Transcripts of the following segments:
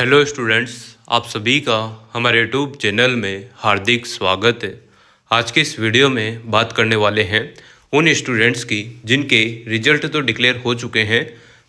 Hello students, आप सभी का हमारे यूट्यूब चैनल में हार्दिक स्वागत है। आज के इस वीडियो में बात करने वाले हैं उन स्टूडेंट्स की जिनके रिजल्ट तो डिक्लेयर हो चुके हैं,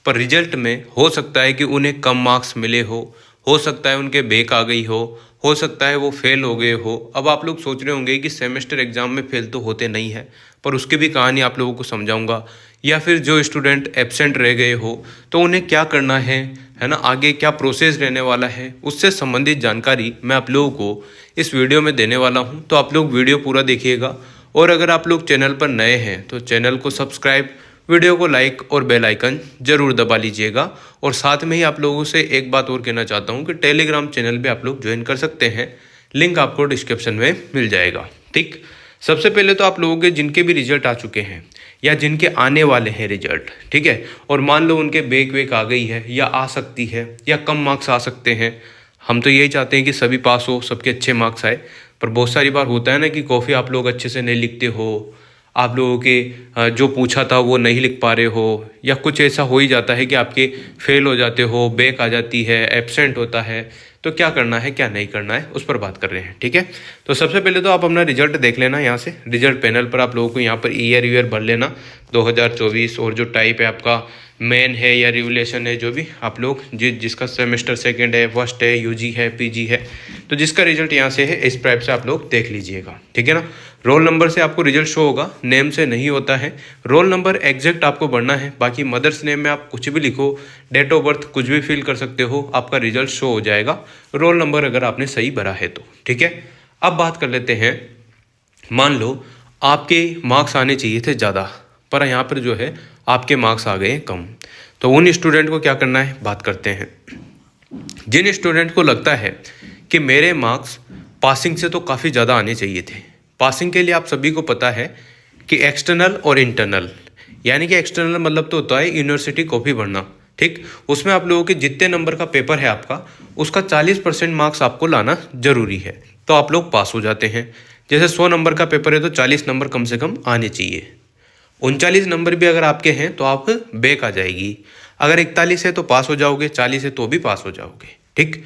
पर रिजल्ट में हो सकता है कि उन्हें कम मार्क्स मिले हो सकता है उनके बैक आ गई हो सकता है वो फेल हो गए हो। अब आप लोग सोच रहे होंगे कि सेमेस्टर एग्ज़ाम में फेल तो होते नहीं है, पर उसकी भी कहानी आप लोगों को समझाऊंगा। या फिर जो स्टूडेंट एब्सेंट रह गए हो तो उन्हें क्या करना है ना, आगे क्या प्रोसेस रहने वाला है, उससे संबंधित जानकारी मैं आप लोगों को इस वीडियो में देने वाला हूं। तो आप लोग वीडियो पूरा देखिएगा, और अगर आप लोग चैनल पर नए हैं तो चैनल को सब्सक्राइब, वीडियो को लाइक और बेल आइकन ज़रूर दबा लीजिएगा। और साथ में ही आप लोगों से एक बात और कहना चाहता हूं कि टेलीग्राम चैनल भी आप लोग ज्वाइन कर सकते हैं, लिंक आपको डिस्क्रिप्शन में मिल जाएगा। ठीक, सबसे पहले तो आप लोगों के जिनके भी रिजल्ट आ चुके हैं या जिनके आने वाले हैं रिजल्ट, ठीक है, और मान लो उनके बैक वेक आ गई है या आ सकती है या कम मार्क्स आ सकते हैं। हम तो यही चाहते हैं कि सभी पास हो, सबके अच्छे मार्क्स आए, पर बहुत सारी बार होता है ना कि कॉफ़ी आप लोग अच्छे से नहीं लिखते हो, आप लोगों के जो पूछा था वो नहीं लिख पा रहे हो, या कुछ ऐसा हो ही जाता है कि आपके फेल हो जाते हो, बैक आ जाती है, एब्सेंट होता है। तो क्या करना है क्या नहीं करना है उस पर बात कर रहे हैं। ठीक है, तो सबसे पहले तो आप अपना रिजल्ट देख लेना। यहाँ से रिजल्ट पैनल पर आप लोगों को यहाँ पर ईयर भर लेना 2024, और जो टाइप है आपका मेन है या रिवोल्यूशन है, जो भी आप लोग जिसका सेमेस्टर सेकंड है, फर्स्ट है, यूजी है, पीजी है, तो जिसका रिजल्ट यहाँ से है इस टाइप से आप लोग देख लीजिएगा। ठीक है ना, रोल नंबर से आपको रिजल्ट शो होगा, नेम से नहीं होता है। रोल नंबर एग्जैक्ट आपको भरना है, बाकी मदर्स नेम में आप कुछ भी लिखो, डेट ऑफ बर्थ कुछ भी फिल कर सकते हो, आपका रिजल्ट शो हो जाएगा, रोल नंबर अगर आपने सही भरा है तो। ठीक है, अब बात कर लेते हैं। मान लो आपके मार्क्स आने चाहिए थे ज़्यादा, पर यहाँ पर जो है आपके मार्क्स आ गए कम, तो उन स्टूडेंट को क्या करना है बात करते हैं। जिन स्टूडेंट को लगता है कि मेरे मार्क्स पासिंग से तो काफ़ी ज़्यादा आने चाहिए थे, पासिंग के लिए आप सभी को पता है कि एक्सटर्नल और इंटरनल, यानी कि एक्सटर्नल मतलब तो होता है यूनिवर्सिटी कॉपी भरना। ठीक, उसमें आप लोगों के जितने नंबर का पेपर है आपका, उसका 40% मार्क्स आपको लाना जरूरी है, तो आप लोग पास हो जाते हैं। जैसे 100 नंबर का पेपर है तो 40 नंबर कम से कम आने चाहिए। 39 नंबर भी अगर आपके हैं तो आप बैक आ जाएगी। अगर 41 है तो पास हो जाओगे, 40 है तो भी पास हो जाओगे। ठीक,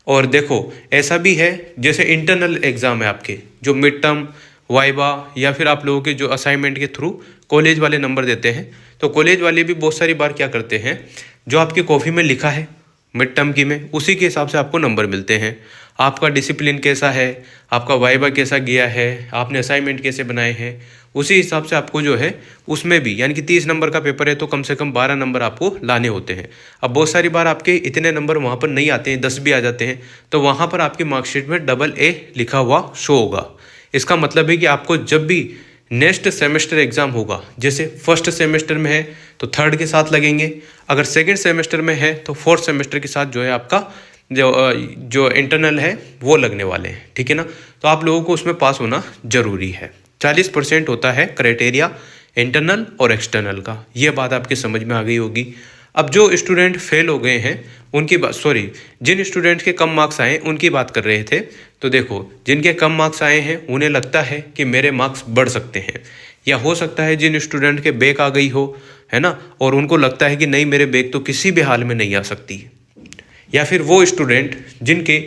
और देखो ऐसा भी है जैसे इंटरनल एग्ज़ाम है आपके, जो मिड टर्म, वाइवा, या फिर आप लोगों के जो असाइनमेंट के थ्रू कॉलेज वाले नंबर देते हैं, तो कॉलेज वाले भी बहुत सारी बार क्या करते हैं, जो आपकी कॉपी में लिखा है मिड टर्म की में, उसी के हिसाब से आपको नंबर मिलते हैं। आपका डिसिप्लिन कैसा है, आपका वाइवा कैसा गया है, आपने असाइनमेंट कैसे बनाए हैं, उसी हिसाब से आपको जो है उसमें भी, यानी कि 30 नंबर का पेपर है तो कम से कम 12 नंबर आपको लाने होते हैं। अब बहुत सारी बार आपके इतने नंबर वहाँ पर नहीं आते हैं, 10 भी आ जाते हैं, तो वहाँ पर आपकी मार्कशीट में AA लिखा हुआ शो होगा। इसका मतलब है कि आपको जब भी नेक्स्ट सेमेस्टर एग्ज़ाम होगा, जैसे फर्स्ट सेमेस्टर में है तो थर्ड के साथ लगेंगे, अगर सेकेंड सेमेस्टर में है तो फोर्थ सेमेस्टर के साथ जो है आपका जो इंटरनल है वो लगने वाले हैं। ठीक है ना, तो आप लोगों को उसमें पास होना जरूरी है। 40% होता है क्राइटेरिया इंटरनल और एक्सटर्नल का, ये बात आपके समझ में आ गई होगी। अब जो स्टूडेंट फेल हो गए हैं उनकी बात, सॉरी, जिन स्टूडेंट के कम मार्क्स आए उनकी बात कर रहे थे, तो देखो जिनके कम मार्क्स आए हैं उन्हें लगता है कि मेरे मार्क्स बढ़ सकते हैं, या हो सकता है जिन स्टूडेंट के बैक आ गई हो, है ना, और उनको लगता है कि नहीं मेरे बैक तो किसी भी हाल में नहीं आ सकती, या फिर वो स्टूडेंट जिनके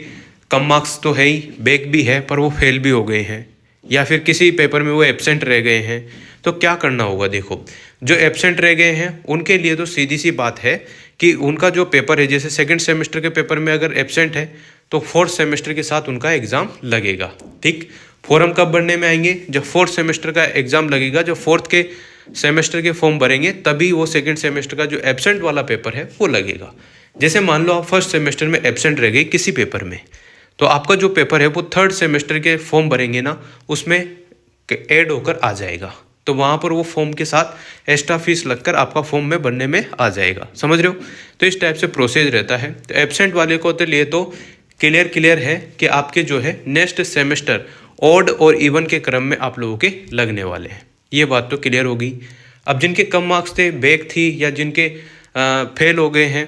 कम मार्क्स तो है ही, बैक भी है, पर वो फेल भी हो गए हैं, या फिर किसी पेपर में वो एब्सेंट रह गए हैं। तो क्या करना होगा, देखो जो एब्सेंट रह गए हैं उनके लिए तो सीधी सी बात है कि उनका जो पेपर है, जैसे सेकंड सेमेस्टर के पेपर में अगर एब्सेंट है तो फोर्थ सेमेस्टर के साथ उनका एग्ज़ाम लगेगा। ठीक, फॉर्म कब भरने में आएंगे, जब फोर्थ सेमेस्टर का एग्ज़ाम लगेगा, जब फोर्थ के सेमेस्टर के फॉर्म भरेंगे तभी वो सेकेंड सेमेस्टर का जो एब्सेंट वाला पेपर है वो लगेगा। जैसे मान लो आप फर्स्ट सेमेस्टर में एब्सेंट रह गए किसी पेपर में, तो आपका जो पेपर है वो थर्ड सेमेस्टर के फॉर्म भरेंगे ना, उसमें ऐड होकर आ जाएगा, तो वहाँ पर वो फॉर्म के साथ एक्स्ट्रा फीस लगकर आपका फॉर्म में भरने में आ जाएगा। समझ रहे हो, तो इस टाइप से प्रोसेस रहता है। तो एब्सेंट वाले को तो लिए तो क्लियर है कि आपके जो है नेक्स्ट सेमेस्टर ऑड और इवन के क्रम में आप लोगों के लगने वाले हैं, ये बात तो क्लियर होगी। अब जिनके कम मार्क्स थे, बैक थी, या जिनके फेल हो गए हैं,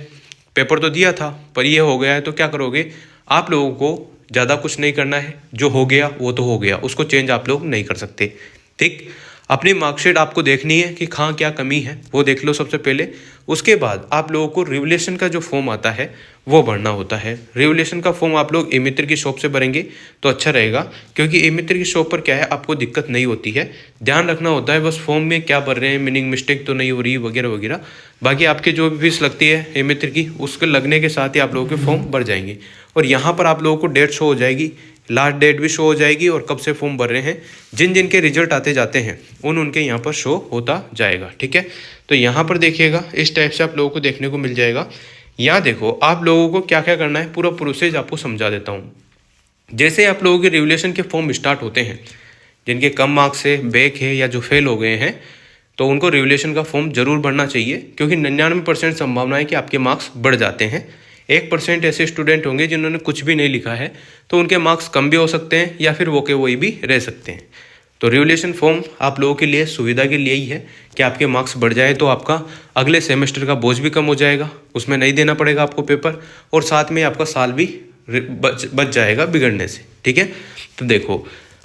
पेपर तो दिया था पर ये हो गया है, तो क्या करोगे, आप लोगों को ज़्यादा कुछ नहीं करना है, जो हो गया वो तो हो गया, उसको चेंज आप लोग नहीं कर सकते। ठीक, अपनी मार्कशीट आपको देखनी है कि कहाँ क्या कमी है, वो देख लो सबसे पहले। उसके बाद आप लोगों को रिवोल्यूशन का जो फॉर्म आता है वो भरना होता है। रिवोल्यूशन का फॉर्म आप लोग ई-मित्र की शॉप से भरेंगे तो अच्छा रहेगा, क्योंकि ई-मित्र की शॉप पर क्या है आपको दिक्कत नहीं होती है। ध्यान रखना होता है बस फॉर्म में क्या भर रहे हैं, मीनिंग मिस्टेक तो नहीं हो रही वगैरह वगैरह। बाकी आपके जो भी फीस लगती है ई-मित्र की, उसके लगने के साथ ही आप लोगों के फॉर्म भर जाएंगे। और यहाँ पर आप लोगों को डेट शो हो जाएगी, लास्ट डेट भी शो हो जाएगी और कब से फॉर्म भर रहे हैं। जिन जिन के रिजल्ट आते जाते हैं उनके यहाँ पर शो होता जाएगा। ठीक है, तो यहाँ पर देखिएगा इस टाइप से आप लोगों को देखने को मिल जाएगा। यहाँ देखो आप लोगों को क्या क्या करना है, पूरा प्रोसेस आपको समझा देता हूँ। जैसे आप लोगों के रिवोल्यूशन के फॉर्म स्टार्ट होते हैं, जिनके कम मार्क्स है, बैक है या जो फेल हो गए हैं, तो उनको रिवोल्यूशन का फॉर्म जरूर भरना चाहिए, क्योंकि 99% संभावना है कि आपके मार्क्स बढ़ जाते हैं। 1% ऐसे स्टूडेंट होंगे जिन्होंने कुछ भी नहीं लिखा है, तो उनके मार्क्स कम भी हो सकते हैं या फिर वो के वही भी रह सकते हैं। तो रिवोल्यूशन फॉर्म आप लोगों के लिए सुविधा के लिए ही है कि आपके मार्क्स बढ़ जाए तो आपका अगले सेमेस्टर का बोझ भी कम हो जाएगा, उसमें नहीं देना पड़ेगा आपको पेपर, और साथ में आपका साल भी बच जाएगा बिगड़ने से। ठीक है, तो देखो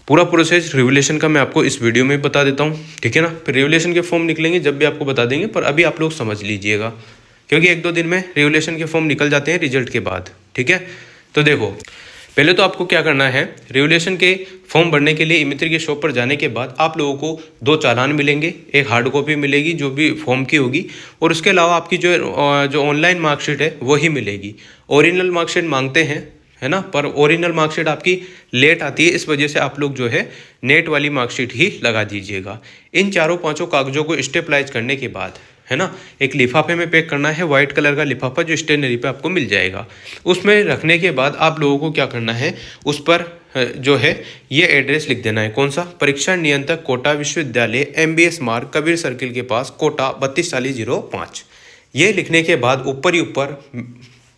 पूरा प्रोसेस रिवोल्यूशन का मैं आपको इस वीडियो में बता देता हूँ। ठीक है ना, फिर रिवोल्यूशन के फॉर्म निकलेंगे जब भी आपको बता देंगे, पर अभी आप लोग समझ लीजिएगा, क्योंकि 1-2 दिन में रिवोल्यूशन के फॉर्म निकल जाते हैं रिजल्ट के बाद। ठीक है, तो देखो पहले तो आपको क्या करना है, रिवोल्यूशन के फॉर्म भरने के लिए ई-मित्र की शॉप पर जाने के बाद आप लोगों को 2 चालान मिलेंगे, एक हार्ड कॉपी मिलेगी जो भी फॉर्म की होगी, और उसके अलावा आपकी जो ऑनलाइन मार्कशीट है वही मिलेगी। ओरिजिनल मार्कशीट मांगते हैं, है ना, पर ओरिजिनल मार्कशीट आपकी लेट आती है, इस वजह से आप लोग जो है नेट वाली मार्कशीट ही लगा दीजिएगा। इन 4-5 कागजों को स्टेपलाइज करने के बाद, है ना, एक लिफाफे में पैक करना है, वाइट कलर का लिफाफा जो स्टेशनरी पे आपको मिल जाएगा। उसमें रखने के बाद आप लोगों को क्या करना है, उस पर जो है ये एड्रेस लिख देना है। कौन सा? परीक्षा नियंत्रक कोटा विश्वविद्यालय MBS मार्ग कबीर सर्किल के पास कोटा 324005। ये लिखने के बाद ऊपर ही ऊपर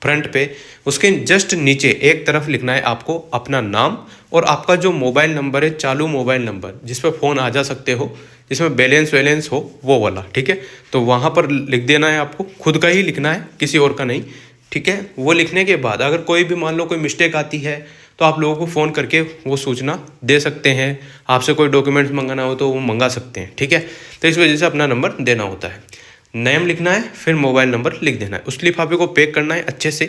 फ्रंट पे उसके जस्ट नीचे एक तरफ लिखना है आपको अपना नाम और आपका जो मोबाइल नंबर है, चालू मोबाइल नंबर जिस पर फ़ोन आ जा सकते हो, जिसमें बैलेंस वैलेंस हो वो वाला। ठीक है, तो वहाँ पर लिख देना है आपको, खुद का ही लिखना है, किसी और का नहीं। ठीक है, वो लिखने के बाद अगर कोई भी मान लो कोई मिस्टेक आती है तो आप लोगों को फ़ोन करके वो सूचना दे सकते हैं। आपसे कोई डॉक्यूमेंट्स मंगाना हो तो वो मंगा सकते हैं। ठीक है, तो इस वजह से अपना नंबर देना होता है, नेम लिखना है, फिर मोबाइल नंबर लिख देना है। उस लिफाफे को पैक करना है अच्छे से,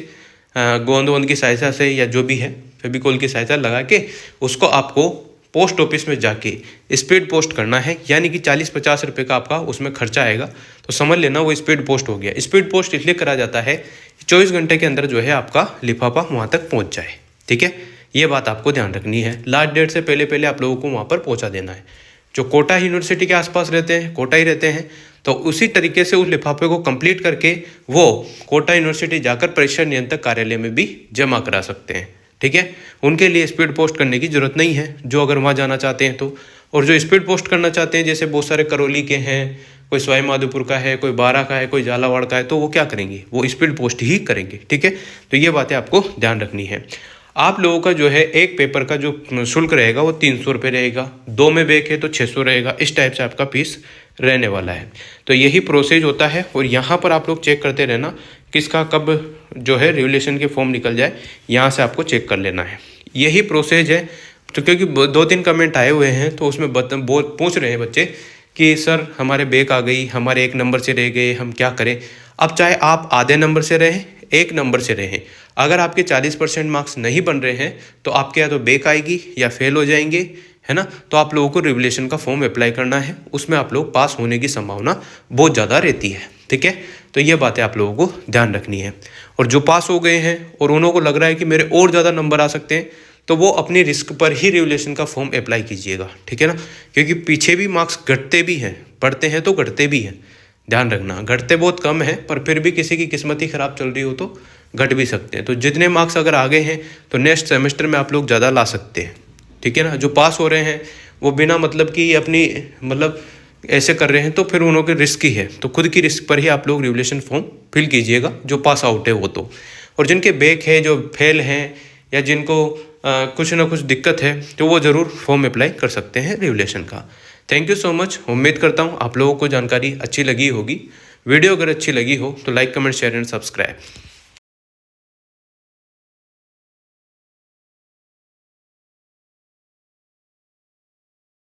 गोंद वोंद की सहायता से या जो भी है फेविकोल की सहायता लगा के उसको आपको पोस्ट ऑफिस में जाके स्पीड पोस्ट करना है, यानी कि 40-50 रुपये का आपका उसमें खर्चा आएगा। तो समझ लेना वो स्पीड पोस्ट हो गया। स्पीड पोस्ट इसलिए करा जाता है 24 घंटे के अंदर जो है आपका लिफाफा वहाँ तक पहुँच जाए। ठीक है, ये बात आपको ध्यान रखनी है। लास्ट डेट से पहले पहले आप लोगों को वहाँ पर पहुँचा देना है। जो कोटा यूनिवर्सिटी के आसपास रहते हैं, कोटा ही रहते हैं, तो उसी तरीके से उस लिफाफे को कंप्लीट करके वो कोटा यूनिवर्सिटी जाकर परीक्षा नियंत्रक कार्यालय में भी जमा करा सकते हैं। ठीक है, उनके लिए स्पीड पोस्ट करने की जरूरत नहीं है, जो अगर वहाँ जाना चाहते हैं तो। और जो स्पीड पोस्ट करना चाहते हैं, जैसे बहुत सारे करौली के हैं, कोई सवाई माधोपुर का है, कोई बारा का है, कोई झालावाड़ का है, तो वो क्या करेंगे, वो स्पीड पोस्ट ही करेंगे। ठीक है, तो ये बातें आपको ध्यान रखनी है। आप लोगों का जो है एक पेपर का जो शुल्क रहेगा वो 300 रुपये रहेगा, 2 में बैक है तो 600 रहेगा। इस टाइप से आपका फीस रहने वाला है। तो यही प्रोसेस होता है, और यहाँ पर आप लोग चेक करते रहना किसका कब जो है रिवोल्यूशन के फॉर्म निकल जाए, यहाँ से आपको चेक कर लेना है। यही प्रोसेस है। तो क्योंकि 2-3 कमेंट आए हुए हैं तो उसमें पूछ रहे हैं बच्चे कि सर हमारे बैक आ गई, हमारे 1 नंबर से रह गए, हम क्या करें। अब चाहे आप आधे नंबर से रहें, 1 नंबर से रहें, अगर आपके 40% मार्क्स नहीं बन रहे हैं तो आपके या तो बैक आएगी या फेल हो जाएंगे, है ना। तो आप लोगों को रिवोल्यूशन का फॉर्म अप्लाई करना है, उसमें आप लोग पास होने की संभावना बहुत ज़्यादा रहती है। ठीक है, तो ये बातें आप लोगों को ध्यान रखनी है। और जो पास हो गए हैं और उन्हों को लग रहा है कि मेरे और ज़्यादा नंबर आ सकते हैं, तो वो अपनी रिस्क पर ही रिवोल्यूशन का फॉर्म अप्लाई कीजिएगा। ठीक है ना, क्योंकि पीछे भी मार्क्स घटते भी हैं, बढ़ते हैं तो घटते भी हैं। ध्यान रखना, घटते बहुत कम है, पर फिर भी किसी की किस्मत ही खराब चल रही हो तो घट भी सकते हैं। तो जितने मार्क्स अगर आ गए हैं तो नेक्स्ट सेमेस्टर में आप लोग ज़्यादा ला सकते हैं। ठीक है ना, जो पास हो रहे हैं वो बिना मतलब कि अपनी मतलब ऐसे कर रहे हैं तो फिर उन्हों के रिस्क ही है, तो खुद की रिस्क पर ही आप लोग रिवोल्यूशन फॉर्म फिल कीजिएगा, जो पास आउट है वो तो। और जिनके बैक है, जो फेल हैं, या जिनको कुछ ना कुछ दिक्कत है, तो वो ज़रूर फॉर्म अप्लाई कर सकते हैं रिवोल्यूशन का। Thank you so much. उम्मीद करता हूँ आप लोगों को जानकारी अच्छी लगी होगी। वीडियो अगर अच्छी लगी हो तो like, comment, share and subscribe.